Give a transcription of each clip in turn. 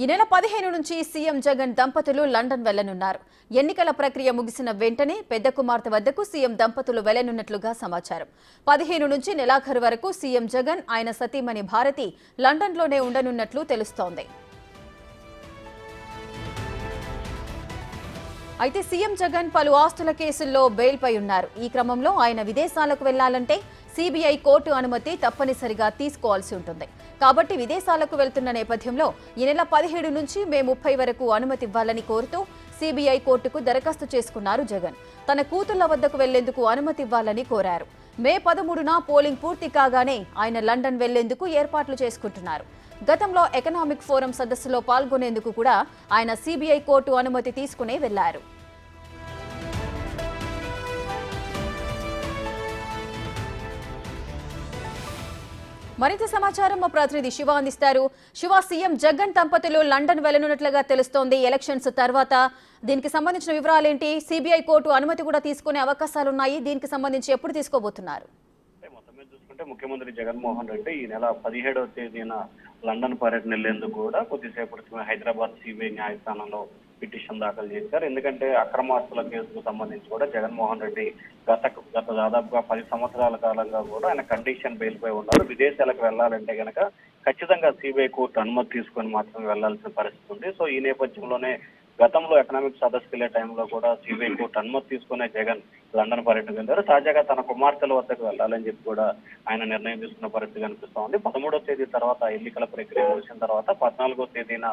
ఈ నెల 15 నుంచి సీఎం జగన్ దంపతులు లండన్ వెళ్లనున్నారు. ఎన్నికల ప్రక్రియ ముగిసిన వెంటనే పెద్ద కుమార్తె వద్దకు సీఎం దంపతులు వెళ్లనున్నట్లుగా సమాచారం. 15 నుంచి నెలాఖరు వరకు సీఎం జగన్ ఆయన సతీమణి భారతి లండన్లోనే ఉండనున్నట్లు తెలుస్తోంది. అయితే సీఎం జగన్ పలు ఆస్తుల కేసుల్లో బెయిల్పై ఉన్నారు. ఈ క్రమంలో ఆయన విదేశాలకు వెళ్లాలంటే సీబీఐ కోర్టు అనుమతి తప్పనిసరిగా తీసుకోవాల్సి ఉంటుంది. కాబట్టి విదేశాలకు వెళ్తున్న నేపథ్యంలో ఈ నెల 17 నుంచి మే 30 వరకు అనుమతి ఇవ్వాలని కోరుతూ సీబీఐ కోర్టుకు దరఖాస్తు చేసుకున్నారు జగన్. తన కూతుళ్ల వద్దకు వెళ్లేందుకు అనుమతి ఇవ్వాలని కోరారు. మే 13న పోలింగ్ పూర్తి కాగానే ఆయన లండన్ వెళ్లేందుకు ఏర్పాట్లు చేసుకుంటున్నారు. గతంలో ఎకనామిక్ ఫోరం సదస్సులో పాల్గొనేందుకు కూడా ఆయన సీబీఐ కోర్టు అనుమతి తీసుకునే వెళ్లారు. మరింత సమాచారం మా ప్రతినిధి శివ అందిస్తారు. శివ, సీఎం జగన్ దంపతులు లండన్ వెళ్లనున్నట్లుగా తెలుస్తోంది. ఎలక్షన్స్ తర్వాత దీనికి సంబంధించిన వివరాలేంటి? సీబీఐ కోర్టు అనుమతి కూడా తీసుకునే అవకాశాలున్నాయి. దీనికి సంబంధించి ఎప్పుడు తీసుకోబోతున్నారు? మొత్తం మీద చూసుకుంటే ముఖ్యమంత్రి జగన్మోహన్ రెడ్డి ఈ నెల 17వ తేదీన లండన్ పర్యటన వెళ్లేందుకు కూడా కొద్దిసేపటి హైదరాబాద్ సీబీఐ న్యాయస్థానంలో పిటిషన్ దాఖలు చేశారు. ఎందుకంటే అక్రమాస్తుల కేసుకు సంబంధించి కూడా జగన్మోహన్ రెడ్డి గత దాదాపుగా 10 సంవత్సరాల కాలంగా కూడా ఆయన కండిషన్ బెయిల్ పై ఉన్నారు. విదేశాలకు వెళ్లాలంటే గనక ఖచ్చితంగా సీబీఐ కోర్టు అనుమతి తీసుకొని మాత్రమే వెళ్లాల్సిన పరిస్థితి ఉంది. సో ఈ నేపథ్యంలోనే గతంలో ఎకనామిక్ సదస్సుకు వెళ్లే టైంలో కూడా సీబీఐ కోర్టు అనుమతి తీసుకునే జగన్ లండన్ పర్యటన వెళ్ళారు. తాజాగా తన కుమార్తెల వద్దకు వెళ్లాలని చెప్పి కూడా ఆయన నిర్ణయం తీసుకున్న పరిస్థితి కనిపిస్తోంది. 13వ తేదీ తర్వాత ఎన్నికల ప్రక్రియ ముగిసిన తర్వాత 14వ తేదీన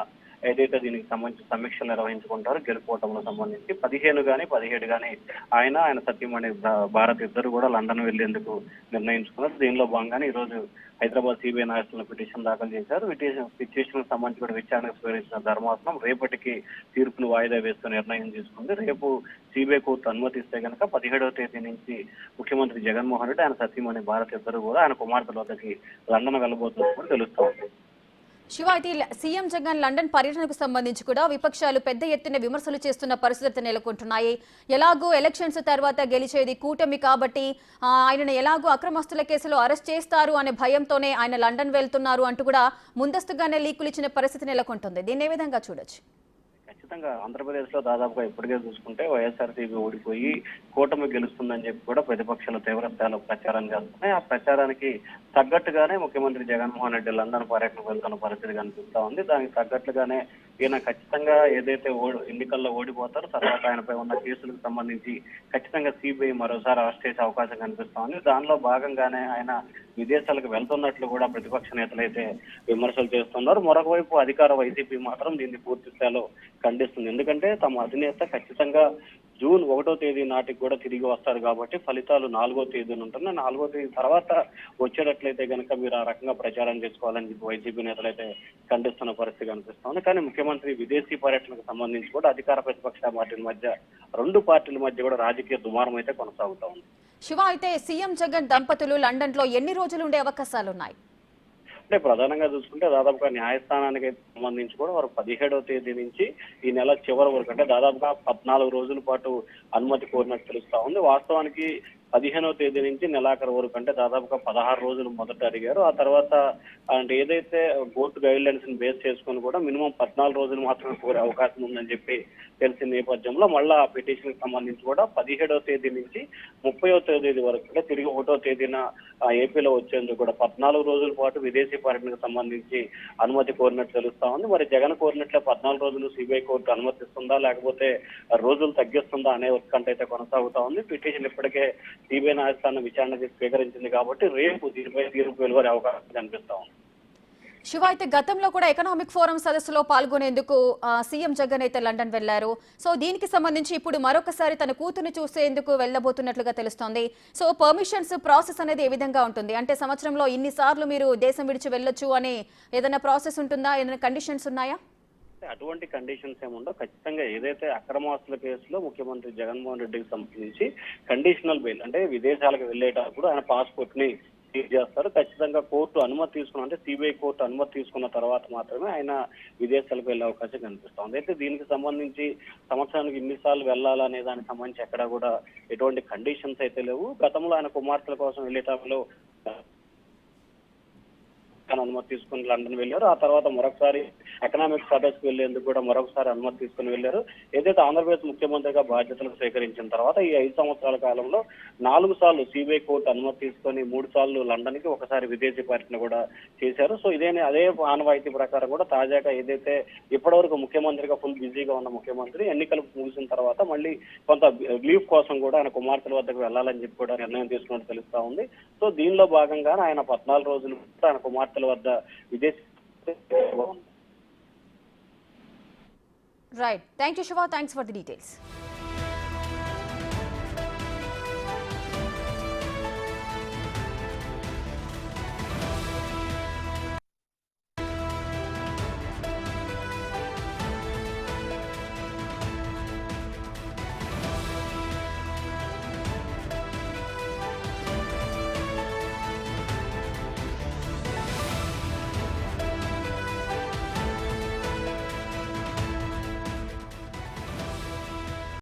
ఏదైతే దీనికి సంబంధించి సమీక్షలు నిర్వహించుకుంటారో గెలుపోవటంలో సంబంధించి 15 గానీ 17 గానీ ఆయన సతీమణి భారత్ ఇద్దరు కూడా లండన్ వెళ్లేందుకు నిర్ణయించుకున్నారు. దీనిలో భాగంగానే ఈ రోజు హైదరాబాద్ సీబీఐ న్యాయస్థానంలో పిటిషన్ దాఖలు చేశారు. పిటిషన్ సంబంధించి కూడా విచారణకు స్వీకరించిన ధర్మాసనం రేపటికి తీర్పును వాయిదా వేస్తూ నిర్ణయం తీసుకుంది. రేపు సీబీఐ కోర్టు అనుమతిస్తే కనుక 17వ తేదీ నుంచి ముఖ్యమంత్రి జగన్మోహన్ రెడ్డి ఆయన సతీమణి భారత్ ఇద్దరు కూడా ఆయన కుమార్తెల వద్దకి లండన్ వెళ్లబోతున్నట్టు తెలుస్తోంది. శివ, అయితే సీఎం జగన్ లండన్ పర్యటనకు సంబంధించి కూడా విపక్షాలు పెద్ద ఎత్తున విమర్శలు చేస్తున్న పరిస్థితులు నెలకొంటున్నాయి. ఎలాగో ఎలక్షన్స్ తర్వాత గెలిచేది కూటమి కాబట్టి ఆయనను ఎలాగో అక్రమాస్తుల కేసులో అరెస్ట్ చేస్తారు అనే భయంతోనే ఆయన లండన్ వెళ్తున్నారు అంటూ కూడా ముందస్తుగానే లీకులు ఇచ్చిన పరిస్థితి నెలకొంటుంది. దీన్ని ఏ విధంగా చూడొచ్చు? ఖచ్చితంగా ఆంధ్రప్రదేశ్ లో దాదాపుగా ఇప్పటికే చూసుకుంటే వైఎస్ఆర్సీపీ ఓడిపోయి కూటమి గెలుస్తుందని చెప్పి కూడా ప్రతిపక్షాలు తీవ్ర స్థాయిలో ప్రచారం చేస్తున్నాయి. ఆ ప్రచారానికి తగ్గట్టుగానే ముఖ్యమంత్రి జగన్మోహన్ రెడ్డి లండన్ పర్యటనకు వెళ్తున్న పరిస్థితి కనిపిస్తా ఉంది. దానికి తగ్గట్లుగానే ఈయన ఖచ్చితంగా ఏదైతే ఎన్నికల్లో ఓడిపోతారో తర్వాత ఆయనపై ఉన్న కేసులకు సంబంధించి ఖచ్చితంగా సీబీఐ మరోసారి అరెస్ట్ చేసే అవకాశం కనిపిస్తా ఉంది. దానిలో భాగంగానే ఆయన విదేశాలకు వెళ్తున్నట్లు కూడా ప్రతిపక్ష నేతలైతే విమర్శలు చేస్తున్నారు. మరొక వైపు అధికార వైసీపీ మాత్రం దీన్ని పూర్తి స్థాయిలో ఖండిస్తుంది. ఎందుకంటే తమ అధినేత ఖచ్చితంగా జూన్ 1వ తేదీ నాటికి కూడా తిరిగి వస్తారు కాబట్టి ఫలితాలు 4వ తేదీన ఉంటుంది. 4వ తేదీ తర్వాత వచ్చేటట్లయితే కనుక మీరు ఆ రకంగా ప్రచారం చేసుకోవాలని చెప్పి వైసీపీ నేతలు అయితే ఖండిస్తున్న పరిస్థితి కనిపిస్తుంది. కానీ ముఖ్యమంత్రి విదేశీ పర్యటనకు సంబంధించి కూడా అధికార ప్రతిపక్ష పార్టీల మధ్య 2 పార్టీల మధ్య కూడా రాజకీయ దుమారం అయితే కొనసాగుతా ఉంది. శివ, అయితే సీఎం జగన్ దంపతులు లండన్ లో ఎన్ని రోజులు ఉండే అవకాశాలున్నాయి? అంటే ప్రధానంగా చూసుకుంటే దాదాపుగా న్యాయస్థానానికి సంబంధించి కూడా వారు 17వ తేదీ నుంచి ఈ నెల చివరి వరకు అంటే దాదాపుగా 14 రోజుల పాటు అనుమతి కోరినట్టు తెలుస్తా ఉంది. వాస్తవానికి 15వ తేదీ నుంచి నెలాఖరు వరకు అంటే దాదాపుగా 16 రోజులు మొదట అడిగారు. ఆ తర్వాత అంటే ఏదైతే కోర్టు గైడ్ లైన్స్ ని బేస్ చేసుకుని కూడా మినిమం 14 రోజులు మాత్రమే కోరే అవకాశం ఉందని చెప్పి తెలిసిన నేపథ్యంలో మళ్ళా ఆ పిటిషన్ కి సంబంధించి కూడా 17వ తేదీ నుంచి 30వ తేదీ వరకు అంటే తిరిగి 1వ తేదీన ఏపీలో వచ్చేందుకు కూడా 14 రోజుల పాటు విదేశీ పర్యటనకు సంబంధించి అనుమతి కోరినట్టు తెలుస్తా ఉంది. మరి జగన్ కోరినట్లే 14 రోజులు సీబీఐ కోర్టు అనుమతిస్తుందా లేకపోతే రోజులు తగ్గిస్తుందా అనే ఉత్కంఠ అయితే కొనసాగుతా ఉంది. పిటిషన్ ఇప్పటికే సీబీఐ న్యాయస్థానం విచారణకు స్వీకరించింది కాబట్టి రేపు దీనిపై తీర్పు వెలువడే అవకాశం కనిపిస్తా ఉంది. శివ, అయితే గతంలో కూడా ఎకనామిక్ ఫోరం సదస్సులో పాల్గొనేందుకు సీఎం జగన్ అయితే లండన్ వెళ్లారు. సో దీనికి సంబంధించి ఇప్పుడు మరొకసారి తన కూతురుని చూసేందుకు వెళ్లబోతున్నట్లుగా తెలుస్తోంది. సో పర్మిషన్స్ ప్రాసెస్ అనేది ఏ విధంగా ఉంటుంది? అంటే సంవత్సరంలో ఇన్నిసార్లు మీరు దేశం విడిచి వెళ్ళొచ్చు అనే ఏదైనా ప్రాసెస్ ఉంటుందా? ఏదైనా కండిషన్స్ ఉన్నాయా? అటువంటి కండిషన్స్ ఏముండవు. ఖచ్చితంగా ఏదైతే అక్రమాస్తుల కేసులో ముఖ్యమంత్రి జగన్మోహన్ రెడ్డికి సంబంధించి కండిషనల్ బెయిల్ అంటే విదేశాలకు వెళ్లేటప్పుడు ఆయన పాస్పోర్ట్ ని సీజ్ చేస్తారు. ఖచ్చితంగా కోర్టు అనుమతి తీసుకున్న అంటే సీబీఐ కోర్టు అనుమతి తీసుకున్న తర్వాత మాత్రమే ఆయన విదేశాలకు వెళ్లే అవకాశం కనిపిస్తుంది. అయితే దీనికి సంబంధించి సంవత్సరానికి ఇన్నిసార్లు వెళ్లాలనే దానికి సంబంధించి ఎక్కడా కూడా ఎటువంటి కండిషన్స్ అయితే లేవు. గతంలో ఆయన కుమార్తెల కోసం వెళ్లేటప్పుడు అనుమతి తీసుకుని లండన్ వెళ్ళారు. ఆ తర్వాత మరొకసారి ఎకనామిక్ సదస్సుకు వెళ్లేందుకు కూడా మరొకసారి అనుమతి తీసుకుని వెళ్లారు. ఏదైతే ఆంధ్రప్రదేశ్ ముఖ్యమంత్రిగా బాధ్యతలు స్వీకరించిన తర్వాత ఈ 5 సంవత్సరాల కాలంలో 4 సార్లు సిబిఐ కోర్టు అనుమతి తీసుకొని 3 సార్లు లండన్ కి, ఒకసారి విదేశీ పర్యటన కూడా చేశారు. సో అదే ఆనవాయితీ ప్రకారం కూడా తాజాగా ఏదైతే ఇప్పటివరకు ముఖ్యమంత్రిగా ఫుల్ బిజీగా ఉన్న ముఖ్యమంత్రి ఎన్నికలు ముగిసిన తర్వాత మళ్ళీ కొంత లీవ్ కోసం కూడా ఆయన కుమార్తెల వద్దకు వెళ్లాలని చెప్పి కూడా నిర్ణయం తీసుకున్నట్టు తెలుస్తా ఉంది. సో దీనిలో భాగంగానే ఆయన 14 రోజులు ఆయన కుమార్తెల వద్ద విదేశీ right. Thank you Shiva. Thanks for the details.